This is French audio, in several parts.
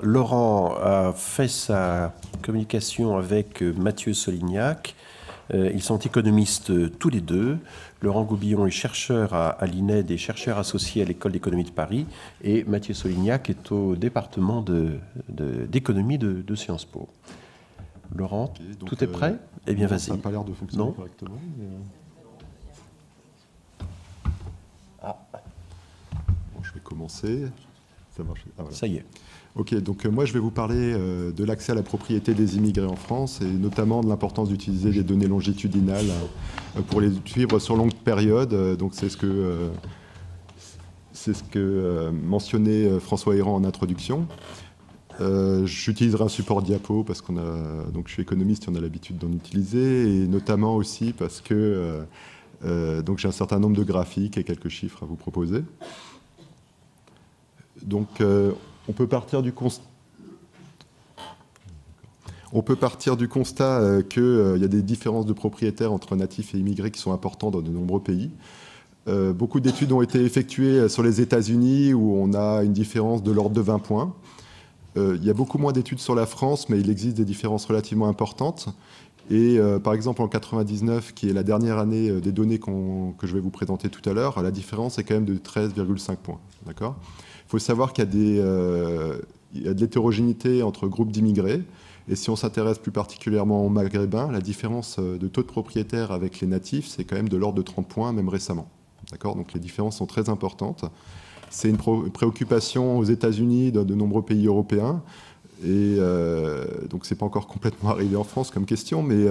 Laurent a fait sa communication avec Mathieu Solignac. Ils sont économistes tous les deux. Laurent Goubillon est chercheur à l'INED et chercheur associé à l'École d'économie de Paris. Et Mathieu Solignac est au département d'économie de Sciences Po. Laurent, okay, donc, tout est prêt? Eh bien, vas-y. Ça n'a pas l'air de fonctionner correctement. Mais... Bon, je vais commencer. Ça marche. Ah, voilà. Ça y est. Ok, donc moi je vais vous parler de l'accès à la propriété des immigrés en France et notamment de l'importance d'utiliser des données longitudinales pour les suivre sur longue période. Donc c'est ce que mentionnait François Héran en introduction. J'utiliserai un support diapo parce donc je suis économiste et on a l'habitude d'en utiliser, et notamment aussi parce que donc j'ai un certain nombre de graphiques et quelques chiffres à vous proposer. Donc on peut partir du constat qu'il y a des différences de propriétaires entre natifs et immigrés qui sont importantes dans de nombreux pays. Beaucoup d'études ont été effectuées sur les États-Unis où on a une différence de l'ordre de 20 points. Il y a beaucoup moins d'études sur la France, mais il existe des différences relativement importantes. Et par exemple, en 1999, qui est la dernière année des données que je vais vous présenter tout à l'heure, la différence est quand même de 13,5 points. D'accord ? Il faut savoir qu'il y a de l'hétérogénéité entre groupes d'immigrés. Et si on s'intéresse plus particulièrement aux Maghrébins, la différence de taux de propriétaires avec les natifs, c'est quand même de l'ordre de 30 points, même récemment. D'accord ? Donc les différences sont très importantes. C'est une préoccupation aux États-Unis, dans de nombreux pays européens. Et donc, ce n'est pas encore complètement arrivé en France comme question, mais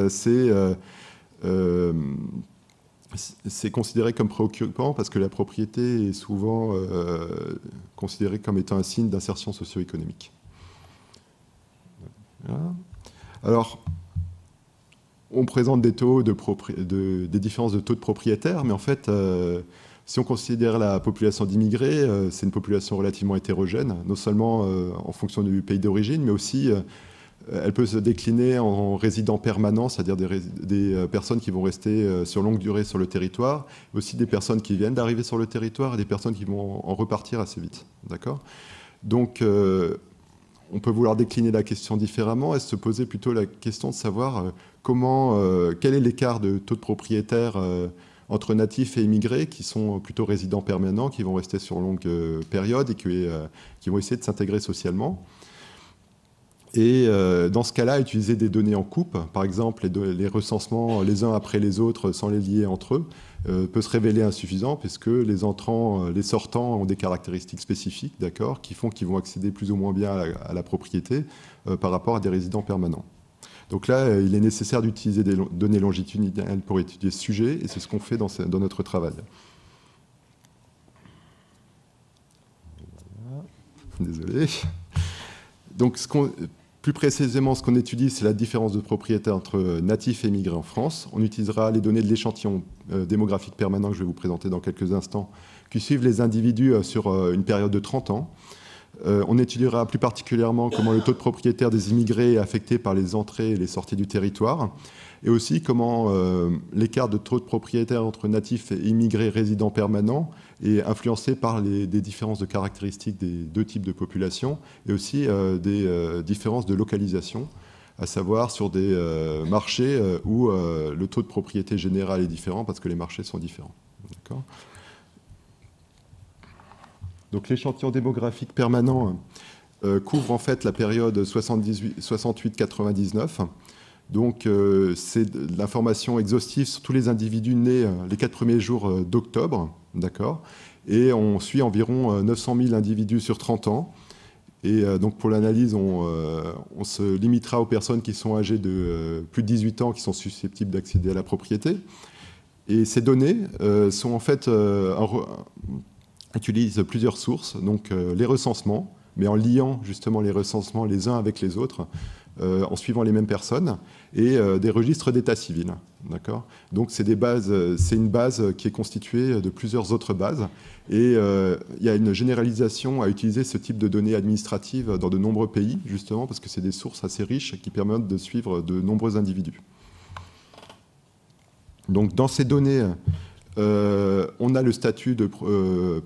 c'est considéré comme préoccupant parce que la propriété est souvent considérée comme étant un signe d'insertion socio-économique. Voilà. Alors, on présente des taux des différences de taux de propriétaires, mais en fait... si on considère la population d'immigrés, c'est une population relativement hétérogène, non seulement en fonction du pays d'origine, mais aussi elle peut se décliner en résidents permanents, c'est-à-dire des personnes qui vont rester sur longue durée sur le territoire, aussi des personnes qui viennent d'arriver sur le territoire et des personnes qui vont en repartir assez vite. D'accord ? Donc, on peut vouloir décliner la question différemment et se poser plutôt la question de savoir quel est l'écart de taux de propriétaires entre natifs et immigrés qui sont plutôt résidents permanents, qui vont rester sur longue période et qui vont essayer de s'intégrer socialement. Et dans ce cas-là, utiliser des données en coupe, par exemple les recensements les uns après les autres sans les lier entre eux, peut se révéler insuffisant puisque les entrants, les sortants ont des caractéristiques spécifiques, d'accord, qui font qu'ils vont accéder plus ou moins bien à la propriété par rapport à des résidents permanents. Donc là, il est nécessaire d'utiliser des données longitudinales pour étudier ce sujet, et c'est ce qu'on fait dans notre travail. Désolé. Donc, plus précisément, ce qu'on étudie, c'est la différence de propriétaires entre natifs et immigrés en France. On utilisera les données de l'échantillon démographique permanent que je vais vous présenter dans quelques instants, qui suivent les individus sur une période de 30 ans. On étudiera plus particulièrement comment le taux de propriétaire des immigrés est affecté par les entrées et les sorties du territoire, et aussi comment l'écart de taux de propriétaire entre natifs et immigrés résidents permanents est influencé par des différences de caractéristiques des deux types de populations, et aussi des différences de localisation, à savoir sur des marchés où le taux de propriété général est différent parce que les marchés sont différents. D'accord ? Donc l'échantillon démographique permanent couvre en fait la période 68-99. Donc c'est de l'information exhaustive sur tous les individus nés les 4 premiers jours d'octobre, d'accord. Et on suit environ 900 000 individus sur 30 ans. Et donc pour l'analyse, on se limitera aux personnes qui sont âgées de plus de 18 ans qui sont susceptibles d'accéder à la propriété. Et ces données sont en fait utilise plusieurs sources, donc les recensements, mais en liant justement les recensements les uns avec les autres, en suivant les mêmes personnes, et des registres d'état civil. D'accord ? Donc c'est une base qui est constituée de plusieurs autres bases, et il y a une généralisation à utiliser ce type de données administratives dans de nombreux pays, justement, parce que c'est des sources assez riches qui permettent de suivre de nombreux individus. Donc dans ces données, On a le statut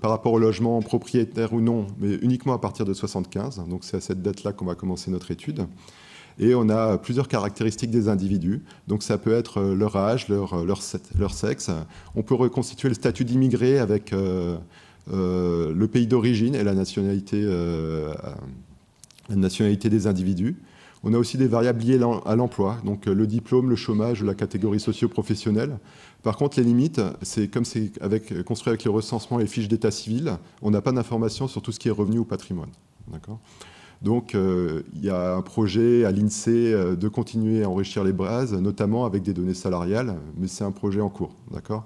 par rapport au logement propriétaire ou non, mais uniquement à partir de 75. Donc c'est à cette date-là qu'on va commencer notre étude. Et on a plusieurs caractéristiques des individus. Donc ça peut être leur âge, leur sexe. On peut reconstituer le statut d'immigré avec le pays d'origine et la nationalité des individus. On a aussi des variables liées à l'emploi, donc le diplôme, le chômage, la catégorie socio-professionnelle. Par contre, les limites, c'est comme c'est construit avec le recensement et les fiches d'état civil, on n'a pas d'informations sur tout ce qui est revenu ou patrimoine. D'accord ? Donc, il y a un projet à l'INSEE de continuer à enrichir les bases, notamment avec des données salariales, mais c'est un projet en cours. D'accord ?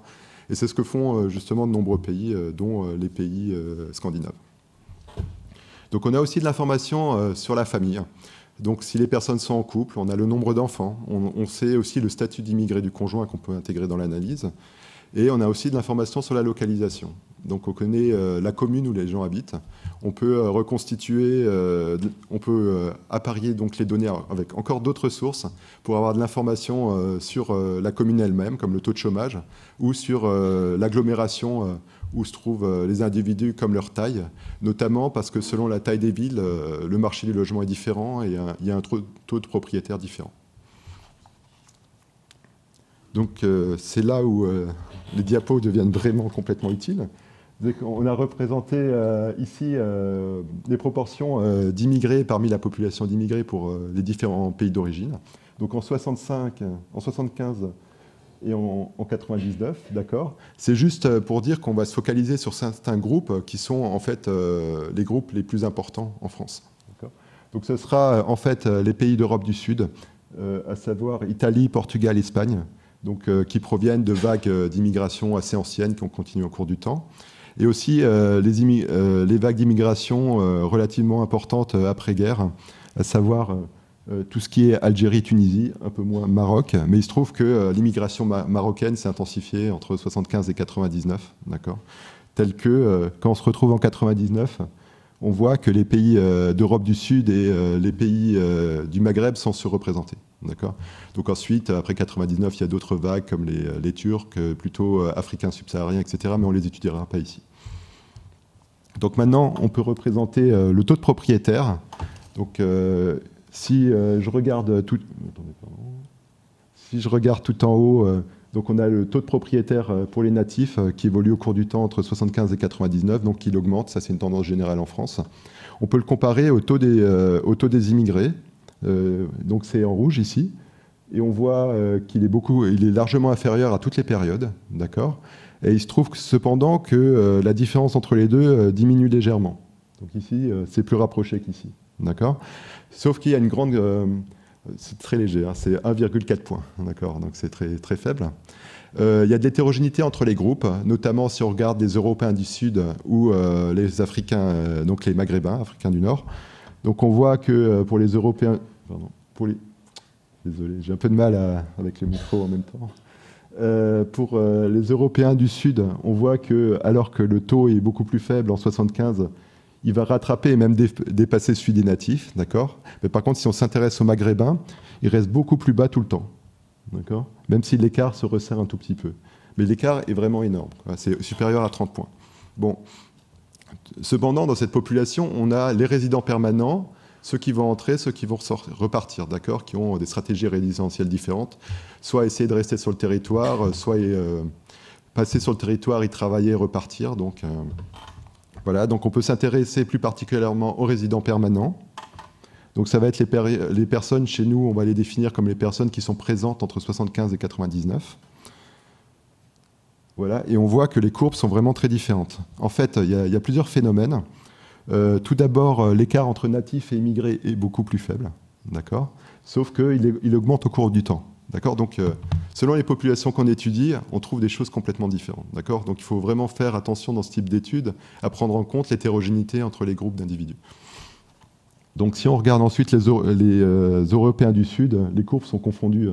Et c'est ce que font justement de nombreux pays, dont les pays scandinaves. Donc, on a aussi de l'information sur la famille. Donc, si les personnes sont en couple, on a le nombre d'enfants. On sait aussi le statut d'immigré du conjoint qu'on peut intégrer dans l'analyse. Et on a aussi de l'information sur la localisation. Donc, on connaît la commune où les gens habitent. On peut reconstituer, on peut apparier donc les données avec encore d'autres sources pour avoir de l'information sur la commune elle-même, comme le taux de chômage, ou sur l'agglomération où se trouvent les individus comme leur taille, notamment parce que selon la taille des villes, le marché du logement est différent et il y a un taux de propriétaires différent. Donc c'est là où les diapos deviennent vraiment complètement utiles. On a représenté ici les proportions d'immigrés parmi la population d'immigrés pour les différents pays d'origine. Donc en 75 et en 99, d'accord. C'est juste pour dire qu'on va se focaliser sur certains groupes qui sont en fait les groupes les plus importants en France. Donc ce sera en fait les pays d'Europe du Sud, à savoir Italie, Portugal, Espagne, donc, qui proviennent de vagues d'immigration assez anciennes qui ont continué au cours du temps. Et aussi les vagues d'immigration relativement importantes après-guerre, à savoir tout ce qui est Algérie, Tunisie, un peu moins Maroc. Mais il se trouve que l'immigration marocaine s'est intensifiée entre 75 et 99, d'accord. Tel que quand on se retrouve en 99, on voit que les pays d'Europe du Sud et les pays du Maghreb sont surreprésentés. D'accord. Donc ensuite, après 99, il y a d'autres vagues comme les Turcs, plutôt africains subsahariens, etc. Mais on ne les étudiera pas ici. Donc maintenant, on peut représenter le taux de propriétaire. Donc si je regarde tout en haut, donc on a le taux de propriétaire pour les natifs qui évolue au cours du temps entre 75 et 99, donc il augmente. Ça, c'est une tendance générale en France. On peut le comparer au taux des immigrés. Donc c'est en rouge ici, et on voit qu'il est largement inférieur à toutes les périodes, d'accord. Et il se trouve cependant que la différence entre les deux diminue légèrement. Donc ici, c'est plus rapproché qu'ici, d'accord. Sauf qu'il y a une grande, c'est très léger, hein, c'est 1,4 points, d'accord. Donc c'est très très faible. Il y a de l'hétérogénéité entre les groupes, notamment si on regarde les Européens du Sud ou les Africains, donc les Maghrébins, Africains du Nord. Donc on voit que pour les Européens... Désolé, j'ai un peu de mal avec le micro en même temps. Pour les Européens du Sud, on voit que, alors que le taux est beaucoup plus faible en 75, il va rattraper et même dépasser celui des natifs, d'accord. Mais par contre, si on s'intéresse aux Maghrébins, il reste beaucoup plus bas tout le temps, d'accord. Même si l'écart se resserre un tout petit peu. Mais l'écart est vraiment énorme, c'est supérieur à 30 points. Bon. Cependant, dans cette population, on a les résidents permanents, ceux qui vont entrer, ceux qui vont repartir, d'accord, qui ont des stratégies résidentielles différentes, soit essayer de rester sur le territoire, soit passer sur le territoire, y travailler et repartir. Donc, voilà, donc on peut s'intéresser plus particulièrement aux résidents permanents. Donc ça va être les personnes, chez nous, on va les définir comme les personnes qui sont présentes entre 75 et 99. Voilà, et on voit que les courbes sont vraiment très différentes. En fait, il y a plusieurs phénomènes. Tout d'abord, l'écart entre natifs et immigrés est beaucoup plus faible, d'accord. Sauf qu'il augmente au cours du temps, d'accord. Donc, selon les populations qu'on étudie, on trouve des choses complètement différentes, d'accord. Donc, il faut vraiment faire attention dans ce type d'études à prendre en compte l'hétérogénéité entre les groupes d'individus. Donc, si on regarde ensuite les Européens du Sud, les courbes sont confondues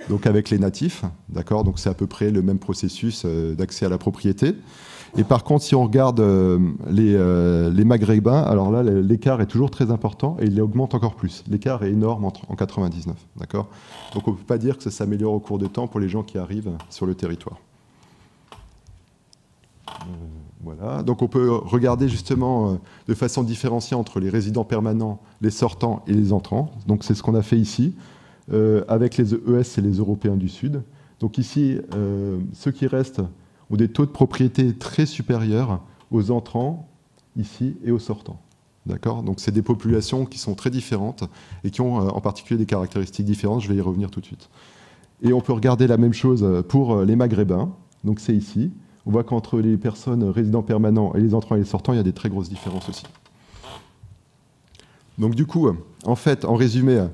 donc avec les natifs, d'accord. Donc, c'est à peu près le même processus d'accès à la propriété. Et par contre, si on regarde les Maghrébins, alors là, l'écart est toujours très important et il augmente encore plus. L'écart est énorme en 99, d'accord. Donc on ne peut pas dire que ça s'améliore au cours du temps pour les gens qui arrivent sur le territoire. Voilà. Donc on peut regarder justement de façon différenciée entre les résidents permanents, les sortants et les entrants. Donc c'est ce qu'on a fait ici, avec les ES et les Européens du Sud. Donc ici, ceux qui restent ont des taux de propriété très supérieurs aux entrants, ici, et aux sortants. D'accord ? Donc c'est des populations qui sont très différentes et qui ont en particulier des caractéristiques différentes. Je vais y revenir tout de suite. Et on peut regarder la même chose pour les Maghrébins. Donc c'est ici. On voit qu'entre les personnes résidents permanents et les entrants et les sortants, il y a des très grosses différences aussi. Donc du coup, en fait, en résumé,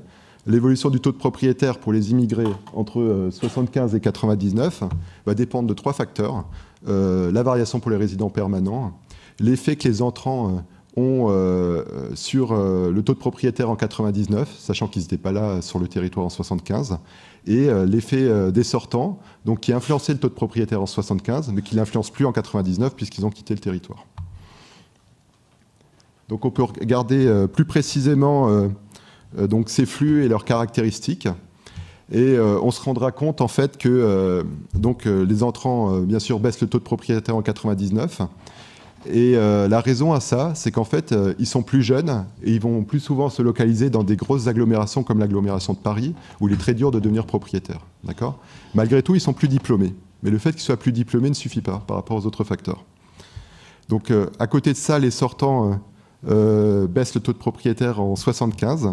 l'évolution du taux de propriétaire pour les immigrés entre 75 et 99 va dépendre de 3 facteurs. La variation pour les résidents permanents, l'effet que les entrants ont sur le taux de propriétaire en 99, sachant qu'ils n'étaient pas là sur le territoire en 75, et l'effet des sortants, donc qui a influencé le taux de propriétaire en 75, mais qui ne l'influence plus en 99 puisqu'ils ont quitté le territoire. Donc on peut regarder plus précisément donc ces flux et leurs caractéristiques. Et on se rendra compte en fait que les entrants, bien sûr, baissent le taux de propriétaire en 99. Et la raison à ça, c'est qu'en fait, ils sont plus jeunes et ils vont plus souvent se localiser dans des grosses agglomérations comme l'agglomération de Paris, où il est très dur de devenir propriétaire. D'accord ? Malgré tout, ils sont plus diplômés. Mais le fait qu'ils soient plus diplômés ne suffit pas par rapport aux autres facteurs. Donc, à côté de ça, les sortants baissent le taux de propriétaire en 75.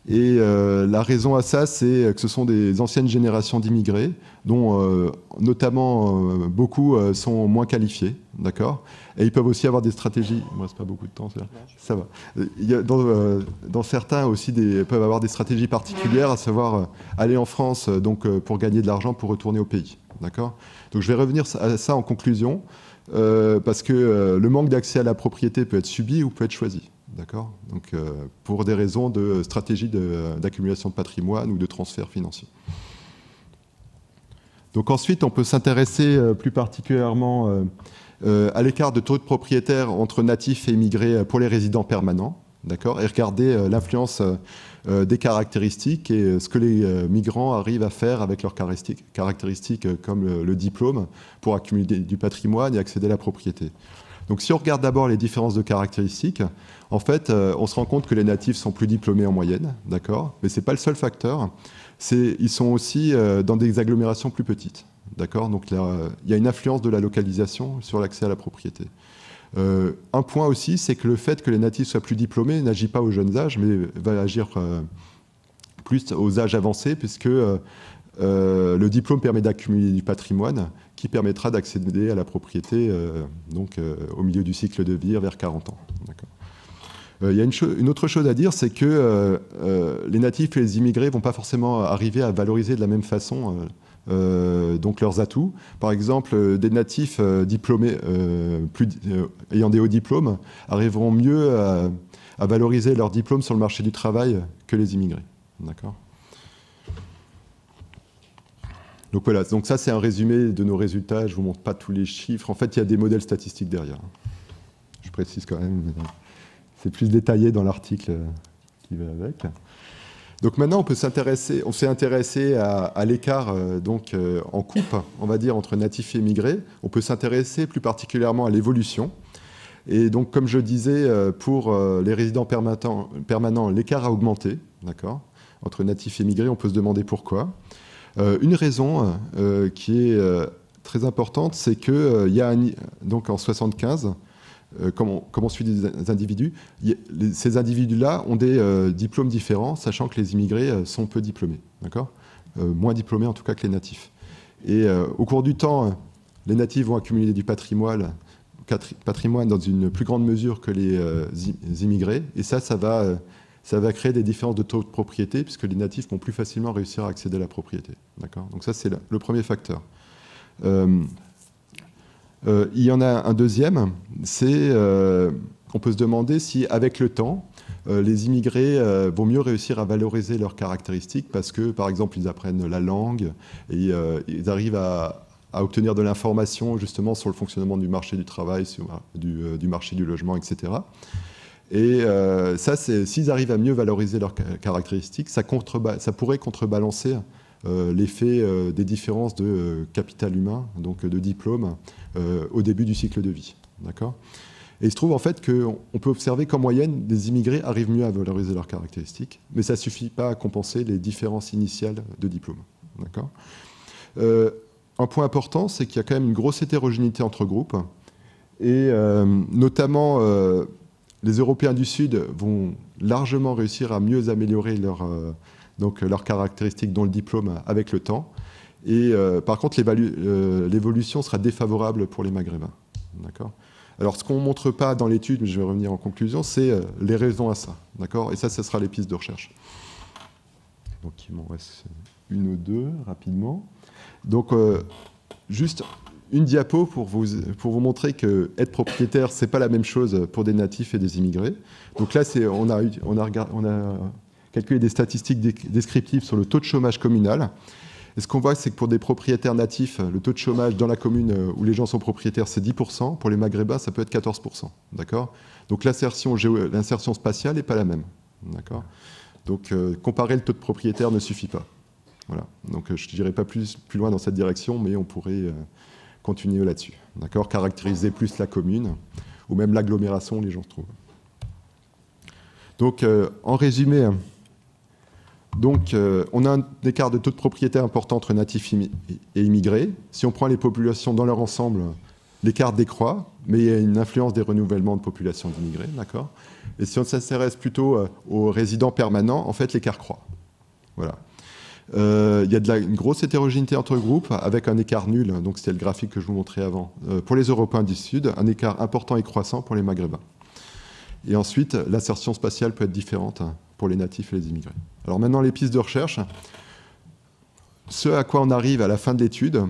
Et la raison à ça, c'est que ce sont des anciennes générations d'immigrés, dont notamment beaucoup sont moins qualifiés, d'accord ? Et ils peuvent aussi avoir des stratégies. Il ne me reste pas beaucoup de temps, ça va. Il y a, dans certains aussi, peuvent avoir des stratégies particulières, à savoir aller en France pour gagner de l'argent pour retourner au pays, d'accord ? Donc je vais revenir à ça en conclusion, parce que le manque d'accès à la propriété peut être subi ou peut être choisi. D'accord ? Donc, pour des raisons de stratégie d'accumulation de patrimoine ou de transfert financier. Donc ensuite, on peut s'intéresser plus particulièrement à l'écart de taux de propriétaire entre natifs et immigrés pour les résidents permanents, d'accord ? Et regarder l'influence des caractéristiques et ce que les migrants arrivent à faire avec leurs caractéristiques comme le diplôme pour accumuler du patrimoine et accéder à la propriété. Donc si on regarde d'abord les différences de caractéristiques, en fait, on se rend compte que les natifs sont plus diplômés en moyenne, d'accord ? Mais ce n'est pas le seul facteur. Ils sont aussi dans des agglomérations plus petites, d'accord ? Donc là, il y a une influence de la localisation sur l'accès à la propriété. Un point aussi, c'est que le fait que les natifs soient plus diplômés n'agit pas aux jeunes âges, mais va agir plus aux âges avancés, puisque le diplôme permet d'accumuler du patrimoine qui permettra d'accéder à la propriété au milieu du cycle de vie vers 40 ans. Il y a une autre chose à dire, c'est que les natifs et les immigrés ne vont pas forcément arriver à valoriser de la même façon donc leurs atouts. Par exemple, des natifs diplômés ayant des hauts diplômes arriveront mieux à valoriser leurs diplômes sur le marché du travail que les immigrés. D'accord ? Donc voilà, donc ça c'est un résumé de nos résultats, je ne vous montre pas tous les chiffres, en fait il y a des modèles statistiques derrière. Je précise quand même, c'est plus détaillé dans l'article qui va avec. Donc maintenant on s'est intéressé à l'écart en coupe, on va dire, entre natifs et immigrés. On peut s'intéresser plus particulièrement à l'évolution. Et donc comme je disais, pour les résidents permanents, l'écart a augmenté, d'accord, entre natifs et immigrés, on peut se demander pourquoi. Une raison qui est très importante, c'est qu'il y a donc en 75, comme on suit des individus, ces individus-là ont des diplômes différents, sachant que les immigrés sont peu diplômés, d'accord ? Moins diplômés en tout cas que les natifs. Et au cours du temps, les natifs vont accumuler du patrimoine dans une plus grande mesure que les immigrés, et ça va créer des différences de taux de propriété, puisque les natifs vont plus facilement réussir à accéder à la propriété. D'accord ? Donc ça, c'est le premier facteur. Il y en a un deuxième, c'est on peut se demander si, avec le temps, les immigrés vont mieux réussir à valoriser leurs caractéristiques, parce que, par exemple, ils apprennent la langue, et ils arrivent à obtenir de l'information, justement, sur le fonctionnement du marché du travail, du marché du logement, etc. Et ça, s'ils arrivent à mieux valoriser leurs caractéristiques, ça pourrait contrebalancer l'effet des différences de capital humain, donc de diplôme, au début du cycle de vie. D'accord ? Et il se trouve en fait qu'on peut observer qu'en moyenne, des immigrés arrivent mieux à valoriser leurs caractéristiques, mais ça ne suffit pas à compenser les différences initiales de diplôme. D'accord ? Un point important, c'est qu'il y a quand même une grosse hétérogénéité entre groupes, et notamment les Européens du Sud vont largement réussir à mieux améliorer leurs caractéristiques, dont le diplôme, avec le temps. Et par contre, l'évolution sera défavorable pour les Maghrébins. D'accord ? Alors, ce qu'on ne montre pas dans l'étude, mais je vais revenir en conclusion, c'est les raisons à ça. D'accord ? Et ça, ce sera les pistes de recherche. Donc, il m'en reste une ou deux, rapidement. Donc, juste une diapo pour vous montrer que être propriétaire, ce n'est pas la même chose pour des natifs et des immigrés. Donc là, on a calculé des statistiques descriptives sur le taux de chômage communal. Et ce qu'on voit, c'est que pour des propriétaires natifs, le taux de chômage dans la commune où les gens sont propriétaires, c'est 10%. Pour les Maghrébins, ça peut être 14%. D'accord ? Donc l'insertion spatiale n'est pas la même. D'accord ? Donc comparer le taux de propriétaire ne suffit pas. Voilà. Donc je n'irai pas plus loin dans cette direction, mais on pourrait continuer là-dessus. D'accord ? Caractériser plus la commune, ou même l'agglomération où les gens se trouvent. Donc en résumé, on a un écart de taux de propriété important entre natifs et immigrés. Si on prend les populations dans leur ensemble, l'écart décroît, mais il y a une influence des renouvellements de population d'immigrés. D'accord ? Et si on s'intéresse plutôt aux résidents permanents, en fait, l'écart croît. Voilà. Il y a une grosse hétérogénéité entre groupes, avec un écart nul, donc c'était le graphique que je vous montrais avant. Pour les Européens du Sud, un écart important et croissant pour les Maghrébins. Et ensuite, l'insertion spatiale peut être différente pour les natifs et les immigrés. Alors maintenant, les pistes de recherche. Ce à quoi on arrive à la fin de l'étude,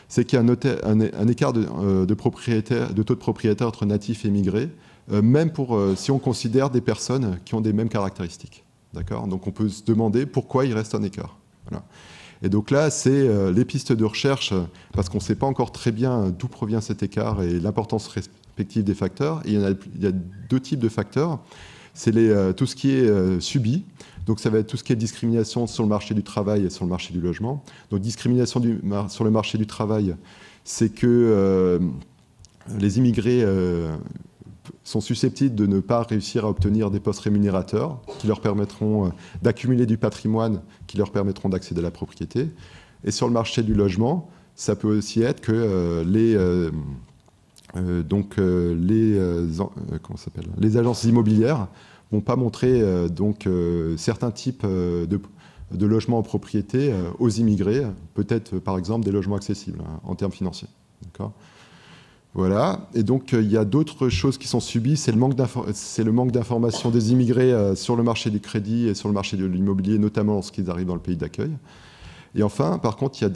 c'est qu'il y a un écart de taux de propriétaire entre natifs et immigrés, même si on considère des personnes qui ont des mêmes caractéristiques. D'accord ? Donc on peut se demander pourquoi il reste un écart. Voilà. Et donc là, c'est les pistes de recherche, parce qu'on ne sait pas encore très bien d'où provient cet écart et l'importance respective des facteurs. Et il y a deux types de facteurs. C'est tout ce qui est subi. Donc ça va être tout ce qui est discrimination sur le marché du travail et sur le marché du logement. Donc discrimination sur le marché du travail, c'est que les immigrés sont susceptibles de ne pas réussir à obtenir des postes rémunérateurs qui leur permettront d'accumuler du patrimoine, qui leur permettront d'accéder à la propriété. Et sur le marché du logement, ça peut aussi être que les agences immobilières ne vont pas montrer certains types de logements en propriété aux immigrés, peut-être par exemple des logements accessibles en termes financiers. D'accord ? Voilà. Et donc il y a d'autres choses qui sont subies, c'est le manque d'information des immigrés sur le marché du crédit et sur le marché de l'immobilier, notamment lorsqu'ils arrivent dans le pays d'accueil. Et enfin, par contre, il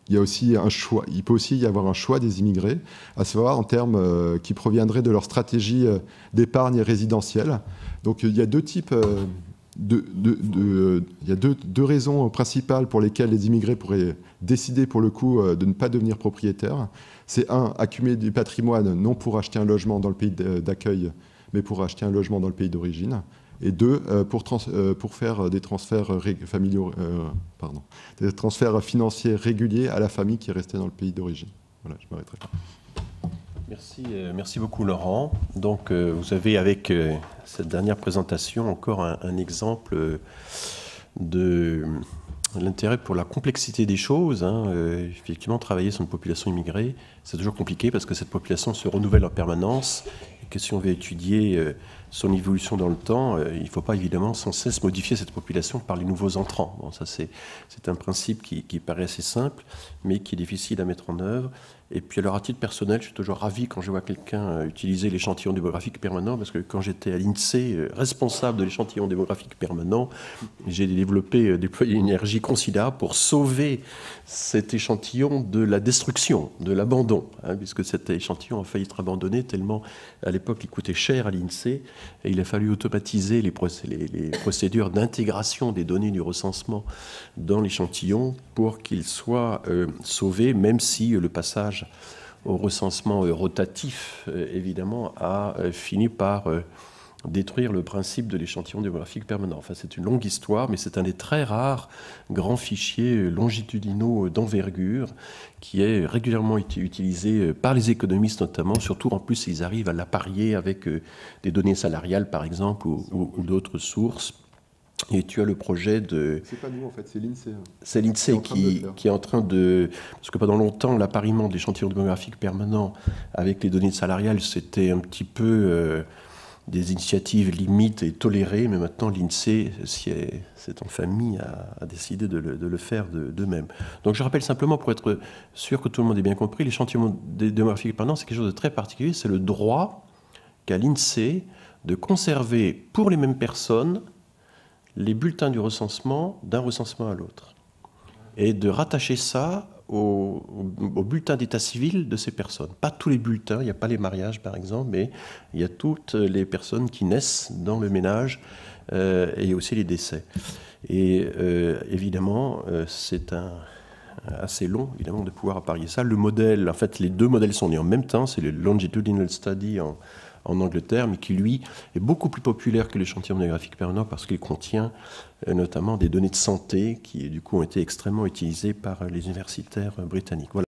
y a aussi un choix. Il peut aussi y avoir un choix des immigrés, à savoir en termes qui proviendraient de leur stratégie d'épargne résidentielle. Donc il y a deux types. Il y a deux raisons principales pour lesquelles les immigrés pourraient décider pour le coup de ne pas devenir propriétaires. C'est accumuler du patrimoine non pour acheter un logement dans le pays d'accueil, mais pour acheter un logement dans le pays d'origine. Et deux, pour faire des transferts des transferts financiers réguliers à la famille qui est restée dans le pays d'origine. Voilà, je m'arrêterai là. Merci beaucoup Laurent. Donc vous avez avec cette dernière présentation encore un exemple de l'intérêt pour la complexité des choses. Effectivement, travailler sur une population immigrée, c'est toujours compliqué parce que cette population se renouvelle en permanence et que si on veut étudier son évolution dans le temps, il ne faut pas évidemment sans cesse modifier cette population par les nouveaux entrants. Bon, ça c'est un principe qui paraît assez simple, mais qui est difficile à mettre en œuvre. Et puis alors à titre personnel, je suis toujours ravi quand je vois quelqu'un utiliser l'échantillon démographique permanent, parce que quand j'étais à l'INSEE, responsable de l'échantillon démographique permanent, j'ai déployé une énergie considérable pour sauver cet échantillon de la destruction, de l'abandon, puisque cet échantillon a failli être abandonné tellement à l'époque il coûtait cher à l'INSEE, et il a fallu automatiser les procédures d'intégration des données du recensement dans l'échantillon pour qu'il soit sauvé, même si le passage au recensement rotatif, évidemment, a fini par détruire le principe de l'échantillon démographique permanent. Enfin, c'est une longue histoire, mais c'est un des très rares grands fichiers longitudinaux d'envergure qui est régulièrement utilisé par les économistes notamment, surtout en plus ils arrivent à l'apparier avec des données salariales par exemple ou d'autres sources. Et tu as le projet de... C'est pas nous en fait, c'est l'INSEE. C'est l'INSEE qui est en train de... Parce que pendant longtemps, l'appariement de l'échantillon démographique permanent avec les données salariales, c'était un petit peu des initiatives limites et tolérées, mais maintenant l'INSEE c'est en famille a décidé de le faire d'eux-mêmes. Donc je rappelle simplement, pour être sûr que tout le monde ait bien compris, l'échantillon démographique permanent, c'est quelque chose de très particulier, c'est le droit qu'a l'INSEE de conserver pour les mêmes personnes les bulletins du recensement d'un recensement à l'autre, et de rattacher ça au bulletin d'état civil de ces personnes. Pas tous les bulletins, il n'y a pas les mariages par exemple, mais il y a toutes les personnes qui naissent dans le ménage et aussi les décès. Et évidemment, c'est assez long évidemment de pouvoir apparier ça. Le modèle, en fait, les deux modèles sont nés en même temps, c'est le Longitudinal Study en Angleterre, mais qui, lui, est beaucoup plus populaire que l'échantillon démographique permanent parce qu'il contient notamment des données de santé qui, du coup, ont été extrêmement utilisées par les universitaires britanniques. Voilà.